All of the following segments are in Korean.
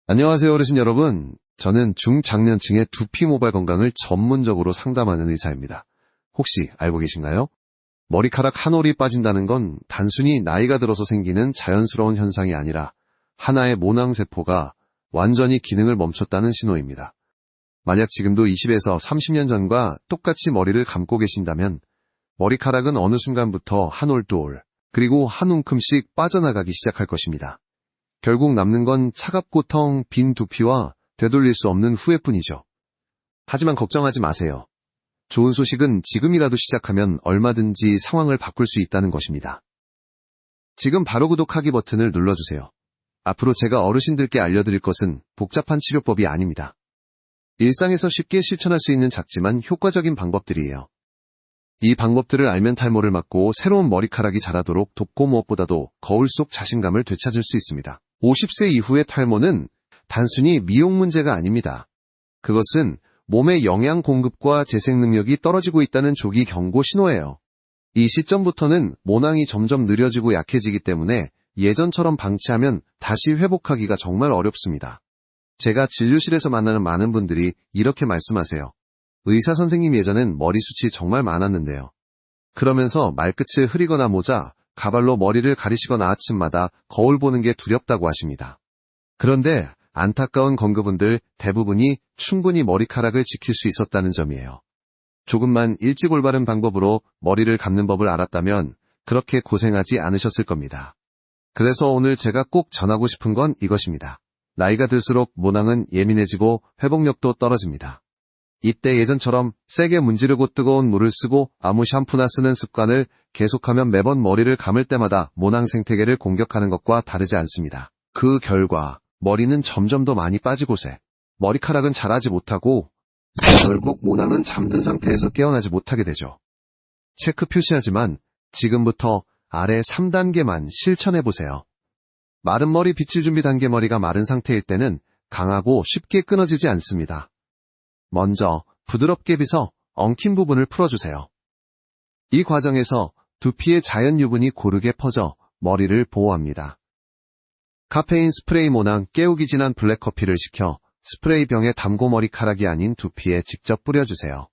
안녕하세요, 어르신 여러분. 저는 중장년층의 두피 모발 건강을 전문적으로 상담하는 의사입니다. 혹시 알고 계신가요? 머리카락 한 올이 빠진다는 건 단순히 나이가 들어서 생기는 자연스러운 현상이 아니라 하나의 모낭세포가 완전히 기능을 멈췄다는 신호입니다. 만약 지금도 20에서 30년 전과 똑같이 머리를 감고 계신다면 머리카락은 어느 순간부터 한 올, 두 올, 그리고 한 움큼씩 빠져나가기 시작할 것입니다. 결국 남는 건 차갑고 텅 빈 두피와 되돌릴 수 없는 후회뿐이죠. 하지만 걱정하지 마세요. 좋은 소식은 지금이라도 시작하면 얼마든지 상황을 바꿀 수 있다는 것입니다. 지금 바로 구독하기 버튼을 눌러주세요. 앞으로 제가 어르신들께 알려드릴 것은 복잡한 치료법이 아닙니다. 일상에서 쉽게 실천할 수 있는 작지만 효과적인 방법들이에요. 이 방법들을 알면 탈모를 막고 새로운 머리카락이 자라도록 돕고 무엇보다도 거울 속 자신감을 되찾을 수 있습니다. 50세 이후의 탈모는 단순히 미용 문제가 아닙니다. 그것은 몸의 영양 공급과 재생 능력이 떨어지고 있다는 조기 경고 신호예요. 이 시점부터는 모낭이 점점 느려지고 약해지기 때문에 예전처럼 방치하면 다시 회복하기가 정말 어렵습니다. 제가 진료실에서 만나는 많은 분들이 이렇게 말씀하세요. 의사 선생님, 예전엔 머리숱이 정말 많았는데요. 그러면서 말끝을 흐리거나 모자, 가발로 머리를 가리시거나 아침마다 거울 보는 게 두렵다고 하십니다. 그런데 안타까운 건그분들 대부분이 충분히 머리카락을 지킬 수 있었다는 점이에요. 조금만 일찍 올바른 방법으로 머리를 감는 법을 알았다면 그렇게 고생하지 않으셨을 겁니다. 그래서 오늘 제가 꼭 전하고 싶은 건 이것입니다. 나이가 들수록 모낭은 예민해지고 회복력도 떨어집니다. 이때 예전처럼 세게 문지르고 뜨거운 물을 쓰고 아무 샴푸나 쓰는 습관을 계속하면 매번 머리를 감을 때마다 모낭 생태계를 공격하는 것과 다르지 않습니다. 그 결과 머리는 점점 더 많이 빠지고 머리카락은 자라지 못하고 결국 모낭은 잠든 상태에서 깨어나지 못하게 되죠. 체크 표시하지만 지금부터 아래 3단계만 실천해보세요. 마른 머리 빗질 준비 단계. 머리가 마른 상태일 때는 강하고 쉽게 끊어지지 않습니다. 먼저 부드럽게 빗어 엉킨 부분을 풀어주세요. 이 과정에서 두피의 자연 유분이 고르게 퍼져 머리를 보호합니다. 카페인 스프레이. 모낭 깨우기 진한 블랙커피를 식혀 스프레이 병에 담고 머리카락이 아닌 두피에 직접 뿌려주세요.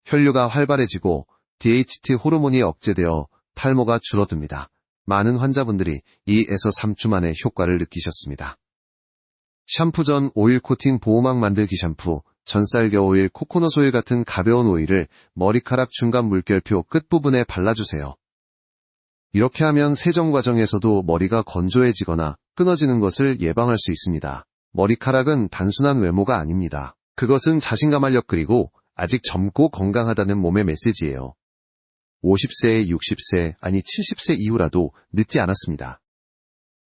혈류가 활발해지고 DHT 호르몬이 억제되어 탈모가 줄어듭니다. 많은 환자분들이 2에서 3주 만에 효과를 느끼셨습니다. 샴푸 전 오일 코팅 보호막 만들기. 샴푸, 전쌀겨 오일, 코코넛 오일 같은 가벼운 오일을 머리카락 중간 물결표 끝부분에 발라주세요. 이렇게 하면 세정 과정에서도 머리가 건조해지거나 끊어지는 것을 예방할 수 있습니다. 머리카락은 단순한 외모가 아닙니다. 그것은 자신감, 활력, 그리고 아직 젊고 건강하다는 몸의 메시지예요. 50세, 60세, 아니 70세 이후라도 늦지 않았습니다.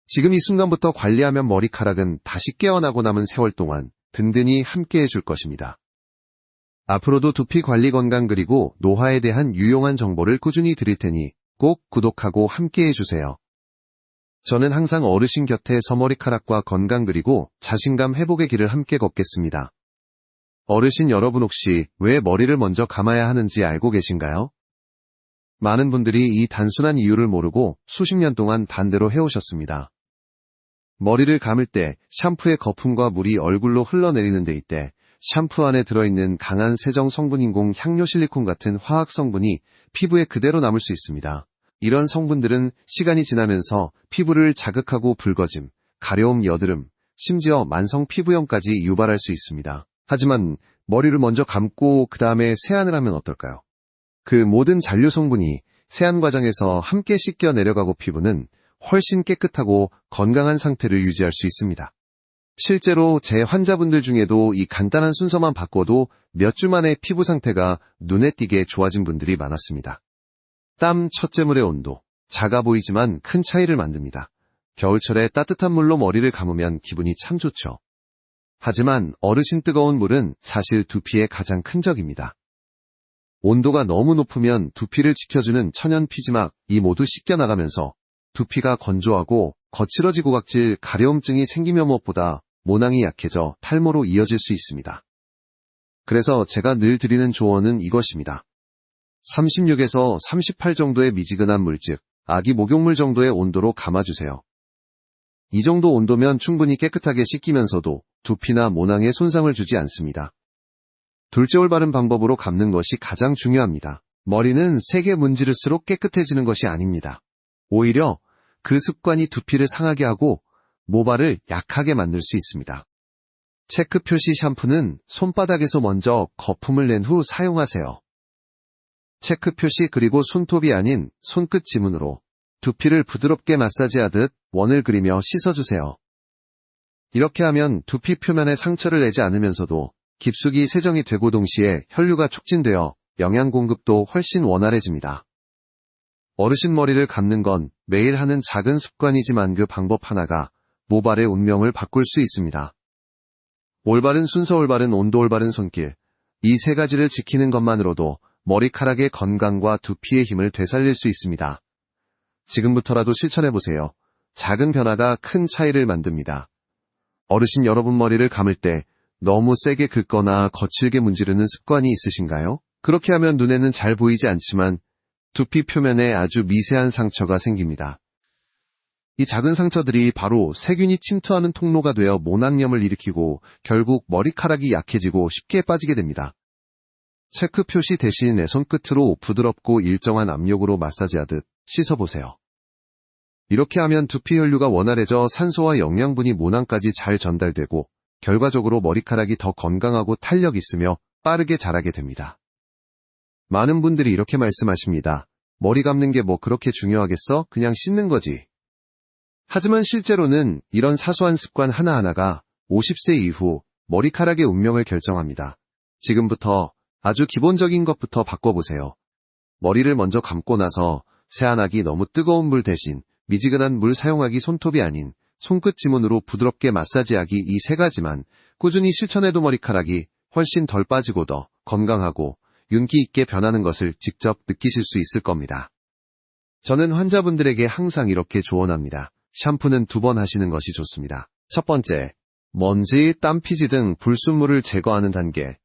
지금 이 순간부터 관리하면 머리카락은 다시 깨어나고 남은 세월 동안 든든히 함께해 줄 것입니다. 앞으로도 두피 관리, 건강, 그리고 노화에 대한 유용한 정보를 꾸준히 드릴 테니 꼭 구독하고 함께해 주세요. 저는 항상 어르신 곁에 서 머리카락과 건강 그리고 자신감 회복의 길을 함께 걷겠습니다. 어르신 여러분, 혹시 왜 머리를 먼저 감아야 하는지 알고 계신가요? 많은 분들이 이 단순한 이유를 모르고 수십 년 동안 반대로 해오셨습니다. 머리를 감을 때 샴푸의 거품과 물이 얼굴로 흘러내리는 데 이때 샴푸 안에 들어있는 강한 세정 성분인 향료, 실리콘 같은 화학 성분이 피부에 그대로 남을 수 있습니다. 이런 성분들은 시간이 지나면서 피부를 자극하고 붉어짐, 가려움, 여드름, 심지어 만성 피부염까지 유발할 수 있습니다. 하지만 머리를 먼저 감고 그 다음에 세안을 하면 어떨까요? 그 모든 잔류 성분이 세안 과정에서 함께 씻겨 내려가고 피부는 훨씬 깨끗하고 건강한 상태를 유지할 수 있습니다. 실제로 제 환자분들 중에도 이 간단한 순서만 바꿔도 몇 주 만에 피부 상태가 눈에 띄게 좋아진 분들이 많았습니다. 땀, 첫째물의 온도, 작아 보이지만 큰 차이를 만듭니다. 겨울철에 따뜻한 물로 머리를 감으면 기분이 참 좋죠. 하지만 어르신, 뜨거운 물은 사실 두피에 가장 큰 적입니다. 온도가 너무 높으면 두피를 지켜주는 천연 피지막, 이 모두 씻겨나가면서 두피가 건조하고 거칠어지고 각질, 가려움증이 생기며 무엇보다 모낭이 약해져 탈모로 이어질 수 있습니다. 그래서 제가 늘 드리는 조언은 이것입니다. 36에서 38 정도의 미지근한 물, 즉 아기 목욕물 정도의 온도로 감아주세요. 이 정도 온도면 충분히 깨끗하게 씻기면서도 두피나 모낭에 손상을 주지 않습니다. 둘째, 올바른 방법으로 감는 것이 가장 중요합니다. 머리는 세게 문지를수록 깨끗해지는 것이 아닙니다. 오히려 그 습관이 두피를 상하게 하고 모발을 약하게 만들 수 있습니다. 체크 표시 샴푸는 손바닥에서 먼저 거품을 낸 후 사용하세요. 체크 표시 그리고 손톱이 아닌 손끝 지문으로 두피를 부드럽게 마사지하듯 원을 그리며 씻어주세요. 이렇게 하면 두피 표면에 상처를 내지 않으면서도 깊숙이 세정이 되고 동시에 혈류가 촉진되어 영양 공급도 훨씬 원활해집니다. 어르신 머리를 감는 건 매일 하는 작은 습관이지만 그 방법 하나가 모발의 운명을 바꿀 수 있습니다. 올바른 순서, 올바른 온도, 올바른 손길, 이 세 가지를 지키는 것만으로도 머리카락의 건강과 두피의 힘을 되살릴 수 있습니다. 지금부터라도 실천해보세요. 작은 변화가 큰 차이를 만듭니다. 어르신 여러분 머리를 감을 때 너무 세게 긁거나 거칠게 문지르는 습관이 있으신가요? 그렇게 하면 눈에는 잘 보이지 않지만 두피 표면에 아주 미세한 상처가 생깁니다. 이 작은 상처들이 바로 세균이 침투하는 통로가 되어 모낭염을 일으키고 결국 머리카락이 약해지고 쉽게 빠지게 됩니다. 체크 표시 대신 내 손끝으로 부드럽고 일정한 압력으로 마사지하듯 씻어보세요. 이렇게 하면 두피 혈류가 원활해져 산소와 영양분이 모낭까지 잘 전달되고 결과적으로 머리카락이 더 건강하고 탄력 있으며 빠르게 자라게 됩니다. 많은 분들이 이렇게 말씀하십니다. 머리 감는 게 뭐 그렇게 중요하겠어? 그냥 씻는 거지. 하지만 실제로는 이런 사소한 습관 하나하나가 50세 이후 머리카락의 운명을 결정합니다. 지금부터 아주 기본적인 것부터 바꿔보세요. 머리를 먼저 감고 나서 세안하기 너무 뜨거운 물 대신 미지근한 물 사용하기, 손톱이 아닌 손끝 지문으로 부드럽게 마사지하기, 이 세 가지만 꾸준히 실천해도 머리카락이 훨씬 덜 빠지고 더 건강하고 윤기 있게 변하는 것을 직접 느끼실 수 있을 겁니다. 저는 환자분들에게 항상 이렇게 조언합니다. 샴푸는 2번 하시는 것이 좋습니다. 첫 번째, 먼지, 땀, 피지 등 불순물을 제거하는 단계.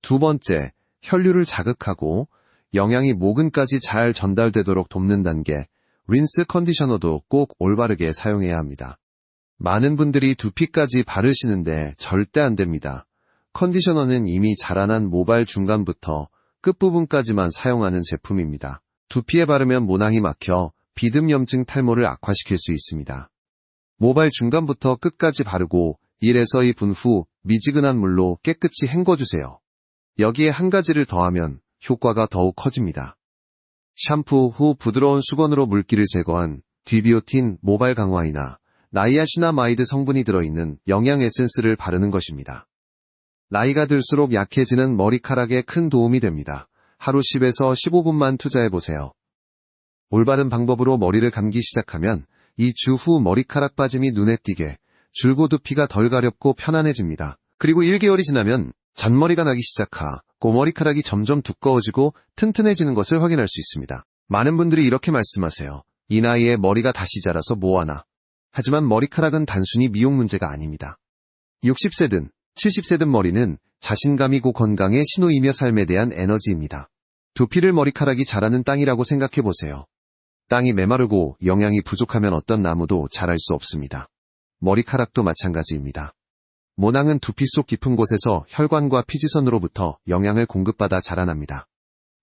두 번째, 혈류를 자극하고 영양이 모근까지 잘 전달되도록 돕는 단계. 린스, 컨디셔너도 꼭 올바르게 사용해야 합니다. 많은 분들이 두피까지 바르시는데 절대 안 됩니다. 컨디셔너는 이미 자라난 모발 중간부터 끝부분까지만 사용하는 제품입니다. 두피에 바르면 모낭이 막혀 비듬염증 탈모를 악화시킬 수 있습니다. 모발 중간부터 끝까지 바르고 1에서 2분 후 미지근한 물로 깨끗이 헹궈주세요. 여기에 한 가지를 더하면 효과가 더욱 커집니다. 샴푸 후 부드러운 수건으로 물기를 제거한 디비오틴 모발 강화이나 나이아시나마이드 성분이 들어있는 영양 에센스를 바르는 것입니다. 나이가 들수록 약해지는 머리카락에 큰 도움이 됩니다. 하루 10에서 15분만 투자해보세요. 올바른 방법으로 머리를 감기 시작하면 이 주 후 머리카락 빠짐이 눈에 띄게 줄고 두피가 덜 가렵고 편안해집니다. 그리고 1개월이 지나면 잔머리가 나기 시작하고 머리카락이 점점 두꺼워지고 튼튼해지는 것을 확인할 수 있습니다. 많은 분들이 이렇게 말씀하세요. 이 나이에 머리가 다시 자라서 뭐하나. 하지만 머리카락은 단순히 미용 문제가 아닙니다. 60세든 70세든 머리는 자신감이고 건강의 신호이며 삶에 대한 에너지입니다. 두피를 머리카락이 자라는 땅이라고 생각해보세요. 땅이 메마르고 영양이 부족하면 어떤 나무도 자랄 수 없습니다. 머리카락도 마찬가지입니다. 모낭은 두피 속 깊은 곳에서 혈관과 피지선으로부터 영양을 공급받아 자라납니다.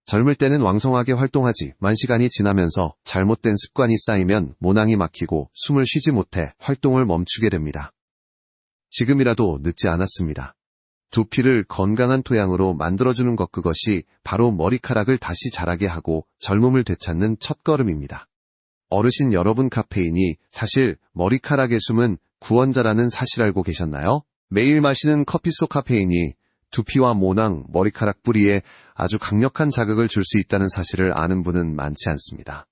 젊을 때는 왕성하게 활동하지만 시간이 지나면서 잘못된 습관이 쌓이면 모낭이 막히고 숨을 쉬지 못해 활동을 멈추게 됩니다. 지금이라도 늦지 않았습니다. 두피를 건강한 토양으로 만들어주는 것, 그것이 바로 머리카락을 다시 자라게 하고 젊음을 되찾는 첫걸음입니다. 어르신 여러분, 카페인이 사실 머리카락에 숨은 구원자라는 사실 알고 계셨나요? 매일 마시는 커피 속 카페인이 두피와 모낭, 머리카락 뿌리에 아주 강력한 자극을 줄 수 있다는 사실을 아는 분은 많지 않습니다.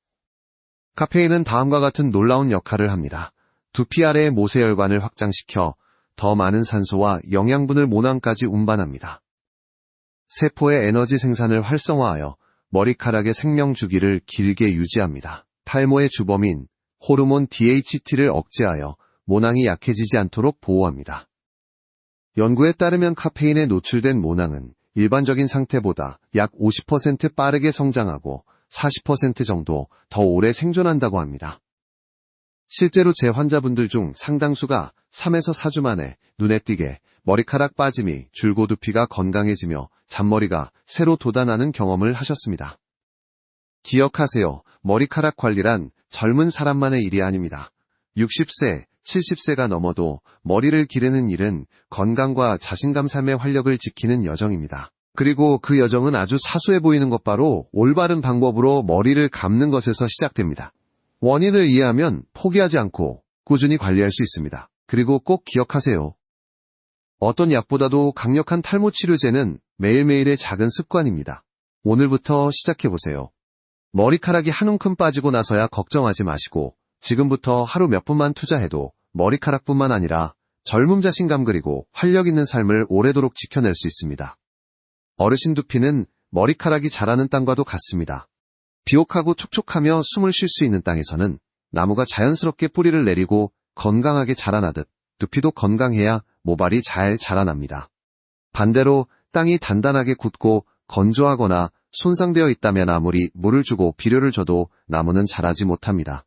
카페인은 다음과 같은 놀라운 역할을 합니다. 두피 아래의 모세혈관을 확장시켜 더 많은 산소와 영양분을 모낭까지 운반합니다. 세포의 에너지 생산을 활성화하여 머리카락의 생명 주기를 길게 유지합니다. 탈모의 주범인 호르몬 DHT를 억제하여 모낭이 약해지지 않도록 보호합니다. 연구에 따르면 카페인에 노출된 모낭은 일반적인 상태보다 약 50% 빠르게 성장하고 40% 정도 더 오래 생존한다고 합니다. 실제로 제 환자분들 중 상당수가 3에서 4주 만에 눈에 띄게 머리카락 빠짐이 줄고 두피가 건강해지며 잔머리가 새로 돋아나는 경험을 하셨습니다. 기억하세요. 머리카락 관리란 젊은 사람만의 일이 아닙니다. 60세, 70세가 넘어도 머리를 기르는 일은 건강과 자신감 삶의 활력을 지키는 여정입니다. 그리고 그 여정은 아주 사소해 보이는 것 바로 올바른 방법으로 머리를 감는 것에서 시작됩니다. 원인을 이해하면 포기하지 않고 꾸준히 관리할 수 있습니다. 그리고 꼭 기억하세요. 어떤 약보다도 강력한 탈모 치료제는 매일매일의 작은 습관입니다. 오늘부터 시작해보세요. 머리카락이 한 움큼 빠지고 나서야 걱정하지 마시고 지금부터 하루 몇 분만 투자해도 머리카락뿐만 아니라 젊음 자신감 그리고 활력 있는 삶을 오래도록 지켜낼 수 있습니다. 어르신 두피는 머리카락이 자라는 땅과도 같습니다. 비옥하고 촉촉하며 숨을 쉴 수 있는 땅에서는 나무가 자연스럽게 뿌리를 내리고 건강하게 자라나듯 두피도 건강해야 모발이 잘 자라납니다. 반대로 땅이 단단하게 굳고 건조하거나 손상되어 있다면 아무리 물을 주고 비료를 줘도 나무는 자라지 못합니다.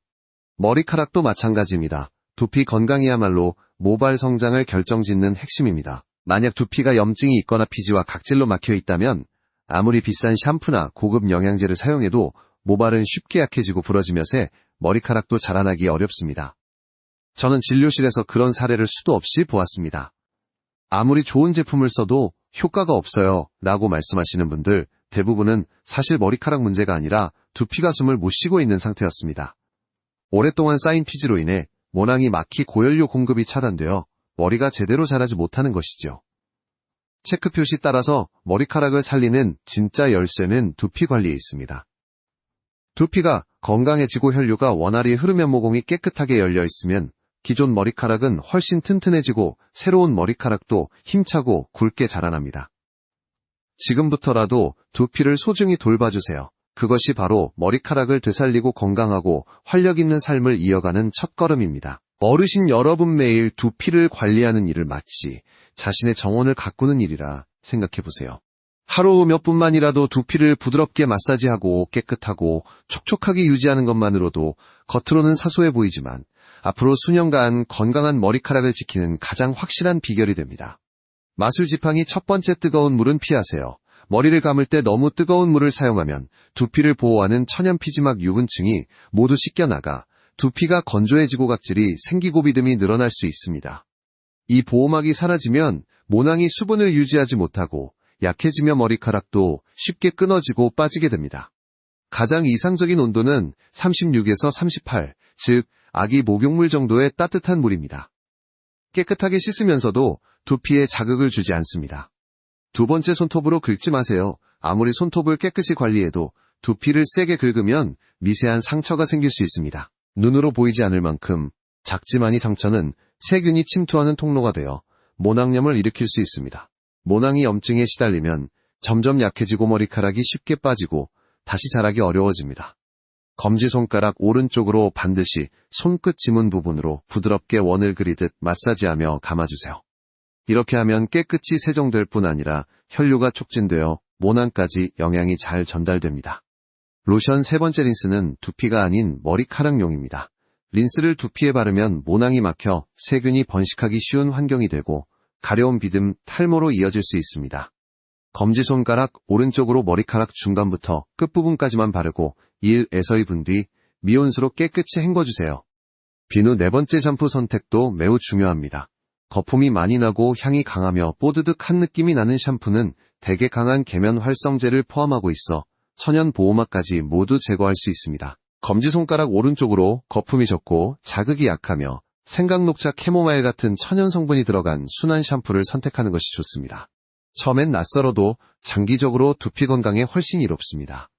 머리카락도 마찬가지입니다. 두피 건강이야말로 모발 성장을 결정짓는 핵심입니다. 만약 두피가 염증이 있거나 피지와 각질로 막혀 있다면 아무리 비싼 샴푸나 고급 영양제를 사용해도 모발은 쉽게 약해지고 부러지며 새 머리카락도 자라나기 어렵습니다. 저는 진료실에서 그런 사례를 수도 없이 보았습니다. 아무리 좋은 제품을 써도 효과가 없어요 라고 말씀하시는 분들 대부분은 사실 머리카락 문제가 아니라 두피가 숨을 못 쉬고 있는 상태였습니다. 오랫동안 쌓인 피지로 인해 모낭이 막히 고연료 공급이 차단되어 머리가 제대로 자라지 못하는 것이죠. 체크 표시 따라서 머리카락을 살리는 진짜 열쇠는 두피 관리에 있습니다. 두피가 건강해지고 혈류가 원활히 흐르며 모공이 깨끗하게 열려 있으면 기존 머리카락은 훨씬 튼튼해지고 새로운 머리카락도 힘차고 굵게 자라납니다. 지금부터라도 두피를 소중히 돌봐주세요. 그것이 바로 머리카락을 되살리고 건강하고 활력 있는 삶을 이어가는 첫걸음입니다. 어르신 여러분 매일 두피를 관리하는 일을 마치 자신의 정원을 가꾸는 일이라 생각해보세요. 하루 몇 분만이라도 두피를 부드럽게 마사지하고 깨끗하고 촉촉하게 유지하는 것만으로도 겉으로는 사소해 보이지만 앞으로 수년간 건강한 머리카락을 지키는 가장 확실한 비결이 됩니다. 마술 지팡이 첫 번째 뜨거운 물은 피하세요. 머리를 감을 때 너무 뜨거운 물을 사용하면 두피를 보호하는 천연 피지막 유분층이 모두 씻겨나가 두피가 건조해지고 각질이 생기고 비듬이 늘어날 수 있습니다. 이 보호막이 사라지면 모낭이 수분을 유지하지 못하고 약해지며 머리카락도 쉽게 끊어지고 빠지게 됩니다. 가장 이상적인 온도는 36에서 38, 즉 아기 목욕물 정도의 따뜻한 물입니다. 깨끗하게 씻으면서도 두피에 자극을 주지 않습니다. 두 번째, 손톱으로 긁지 마세요. 아무리 손톱을 깨끗이 관리해도 두피를 세게 긁으면 미세한 상처가 생길 수 있습니다. 눈으로 보이지 않을 만큼 작지만 이 상처는 세균이 침투하는 통로가 되어 모낭염을 일으킬 수 있습니다. 모낭이 염증에 시달리면 점점 약해지고 머리카락이 쉽게 빠지고 다시 자라기 어려워집니다. 검지손가락 오른쪽으로 반드시 손끝 지문 부분으로 부드럽게 원을 그리듯 마사지하며 감아주세요. 이렇게 하면 깨끗이 세정될 뿐 아니라 혈류가 촉진되어 모낭까지 영양이 잘 전달됩니다. 로션 세 번째 린스는 두피가 아닌 머리카락용입니다. 린스를 두피에 바르면 모낭이 막혀 세균이 번식하기 쉬운 환경이 되고 가려운 비듬, 탈모로 이어질 수 있습니다. 검지손가락 오른쪽으로 머리카락 중간부터 끝부분까지만 바르고 1에서 2분 뒤 미온수로 깨끗이 헹궈주세요. 비누 네 번째 샴푸 선택도 매우 중요합니다. 거품이 많이 나고 향이 강하며 뽀드득한 느낌이 나는 샴푸는 대개 강한 계면 활성제를 포함하고 있어 천연 보호막까지 모두 제거할 수 있습니다. 검지손가락 오른쪽으로 거품이 적고 자극이 약하며 생강녹차 캐모마일 같은 천연 성분이 들어간 순한 샴푸를 선택하는 것이 좋습니다. 처음엔 낯설어도 장기적으로 두피 건강에 훨씬 이롭습니다.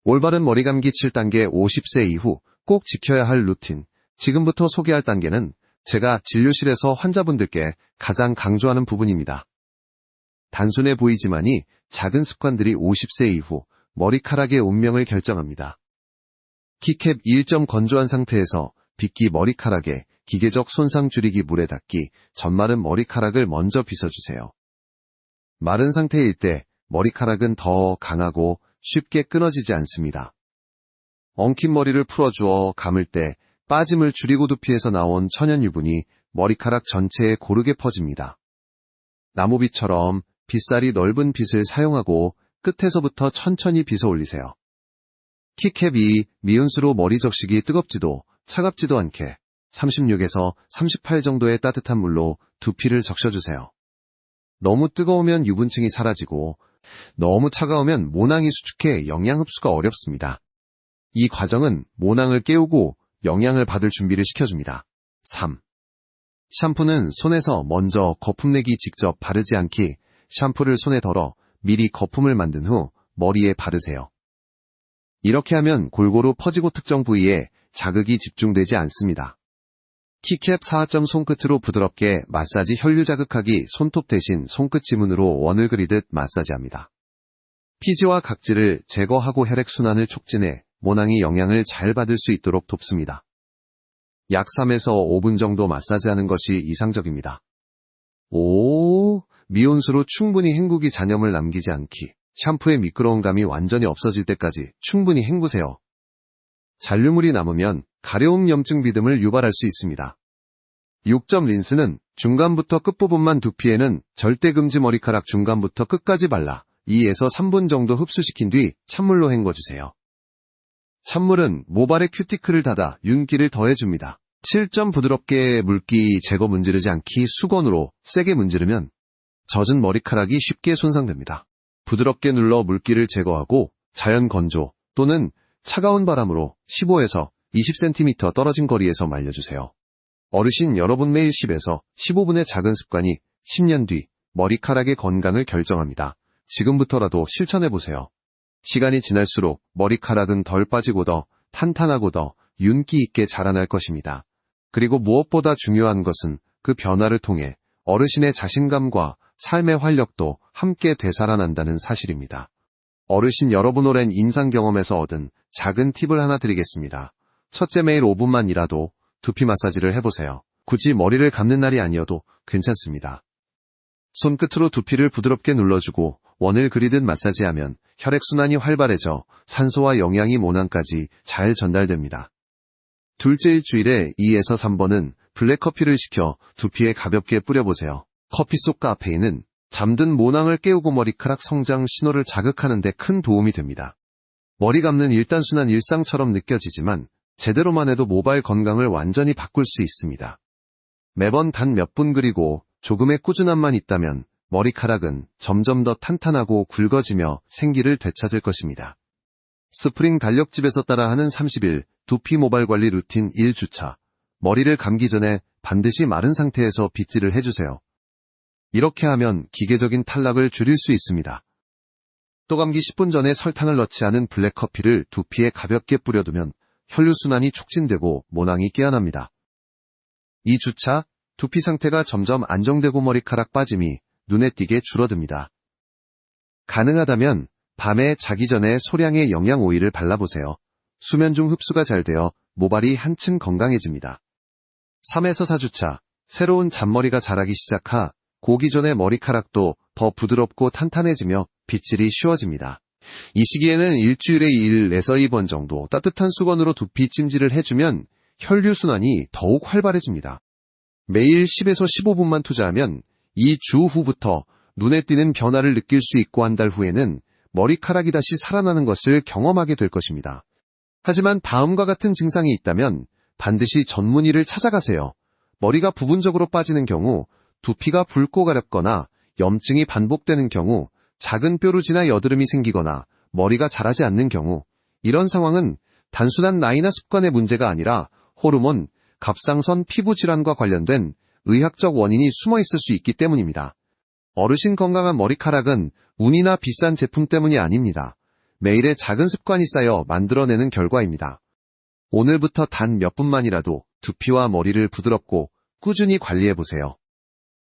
올바른 머리 감기 7단계 50세 이후 꼭 지켜야 할 루틴. 지금부터 소개할 단계는 제가 진료실에서 환자분들께 가장 강조하는 부분입니다. 단순해 보이지만이 작은 습관들이 50세 이후 머리카락의 운명을 결정합니다. 키캡 1점 건조한 상태에서 빗기 머리카락에 기계적 손상 줄이기 물에 닿기 전마른 머리카락을 먼저 빗어주세요. 마른 상태일 때 머리카락은 더 강하고 쉽게 끊어지지 않습니다. 엉킨 머리를 풀어주어 감을 때 빠짐을 줄이고 두피에서 나온 천연 유분이 머리카락 전체에 고르게 퍼집니다. 나무빗처럼 빗살이 넓은 빗을 사용하고 끝에서부터 천천히 빗어 올리세요. 키캡이 미온수로 머리 적시기 뜨겁지도 차갑지도 않게 36에서 38 정도의 따뜻한 물로 두피를 적셔주세요. 너무 뜨거우면 유분층이 사라지고 너무 차가우면 모낭이 수축해 영양 흡수가 어렵습니다. 이 과정은 모낭을 깨우고 영양을 받을 준비를 시켜줍니다. 3. 샴푸는 손에서 먼저 거품 내기 직접 바르지 않기, 샴푸를 손에 덜어 미리 거품을 만든 후 머리에 바르세요. 이렇게 하면 골고루 퍼지고 특정 부위에 자극이 집중되지 않습니다. 키캡 4점 손끝으로 부드럽게 마사지 혈류 자극하기 손톱 대신 손끝 지문으로 원을 그리듯 마사지합니다. 피지와 각질을 제거하고 혈액순환을 촉진해 모낭이 영양을 잘 받을 수 있도록 돕습니다. 약 3에서 5분 정도 마사지하는 것이 이상적입니다. 미온수로 충분히 헹구기 잔염을 남기지 않기. 샴푸의 미끄러운 감이 완전히 없어질 때까지 충분히 헹구세요. 잔류물이 남으면 가려움 염증 비듬을 유발할 수 있습니다. 6점 린스는 중간부터 끝부분만 두피에는 절대 금지 머리카락 중간부터 끝까지 발라 2에서 3분 정도 흡수시킨 뒤 찬물로 헹궈주세요. 찬물은 모발의 큐티클을 닫아 윤기를 더해줍니다. 7점 부드럽게 물기 제거 문지르지 않기. 수건으로 세게 문지르면 젖은 머리카락이 쉽게 손상됩니다. 부드럽게 눌러 물기를 제거하고 자연 건조 또는 차가운 바람으로 15에서 20cm 떨어진 거리에서 말려주세요. 어르신 여러분 매일 10에서 15분의 작은 습관이 10년 뒤 머리카락의 건강을 결정합니다. 지금부터라도 실천해보세요. 시간이 지날수록 머리카락은 덜 빠지고 더 탄탄하고 더 윤기 있게 자라날 것입니다. 그리고 무엇보다 중요한 것은 그 변화를 통해 어르신의 자신감과 삶의 활력도 함께 되살아난다는 사실입니다. 어르신 여러분 오랜 임상 경험에서 얻은 작은 팁을 하나 드리겠습니다. 첫째, 매일 5분만 일하도 두피 마사지를 해보세요. 굳이 머리를 감는 날이 아니어도 괜찮습니다. 손끝으로 두피를 부드럽게 눌러주고 원을 그리듯 마사지하면 혈액순환이 활발해져 산소와 영양이 모낭까지 잘 전달됩니다. 둘째, 일주일에 2에서 3번은 블랙커피를 시켜 두피에 가볍게 뿌려보세요. 커피 속 카페인은 잠든 모낭을 깨우고 머리카락 성장 신호를 자극하는 데 큰 도움이 됩니다. 머리 감는 일단순환 일상처럼 느껴지지만 제대로만 해도 모발 건강을 완전히 바꿀 수 있습니다. 매번 단 몇 분 그리고 조금의 꾸준함만 있다면 머리카락은 점점 더 탄탄하고 굵어지며 생기를 되찾을 것입니다. 스프링 달력집에서 따라하는 30일 두피 모발 관리 루틴 1주차. 머리를 감기 전에 반드시 마른 상태에서 빗질을 해주세요. 이렇게 하면 기계적인 탈락을 줄일 수 있습니다. 또 감기 10분 전에 설탕을 넣지 않은 블랙커피를 두피에 가볍게 뿌려두면 혈류순환이 촉진되고 모낭이 깨어납니다. 2주차, 두피 상태가 점점 안정되고 머리카락 빠짐이 눈에 띄게 줄어듭니다. 가능하다면 밤에 자기 전에 소량의 영양 오일을 발라보세요. 수면 중 흡수가 잘 되어 모발이 한층 건강해집니다. 3에서 4주차, 새로운 잔머리가 자라기 시작하 고기 전의 머리카락도 더 부드럽고 탄탄해지며 빗질이 쉬워집니다. 이 시기에는 일주일에 1에서 2번 정도 따뜻한 수건으로 두피 찜질을 해주면 혈류순환이 더욱 활발해집니다. 매일 10에서 15분만 투자하면 이 주 후부터 눈에 띄는 변화를 느낄 수 있고 한 달 후에는 머리카락이 다시 살아나는 것을 경험하게 될 것입니다. 하지만 다음과 같은 증상이 있다면 반드시 전문의를 찾아가세요. 머리가 부분적으로 빠지는 경우, 두피가 붉고 가렵거나 염증이 반복되는 경우, 작은 뾰루지나 여드름이 생기거나 머리가 자라지 않는 경우, 이런 상황은 단순한 나이나 습관의 문제가 아니라 호르몬, 갑상선 피부 질환과 관련된 의학적 원인이 숨어 있을 수 있기 때문입니다. 어르신 건강한 머리카락은 운이나 비싼 제품 때문이 아닙니다. 매일의 작은 습관이 쌓여 만들어내는 결과입니다. 오늘부터 단 몇 분만이라도 두피와 머리를 부드럽고 꾸준히 관리해보세요.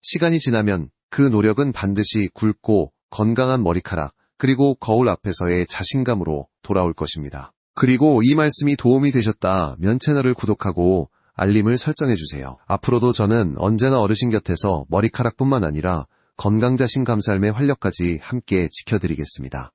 시간이 지나면 그 노력은 반드시 굵고 건강한 머리카락, 그리고 거울 앞에서의 자신감으로 돌아올 것입니다. 그리고 이 말씀이 도움이 되셨다면 채널을 구독하고 알림을 설정해주세요. 앞으로도 저는 언제나 어르신 곁에서 머리카락뿐만 아니라 건강 자신감 삶의 활력까지 함께 지켜드리겠습니다.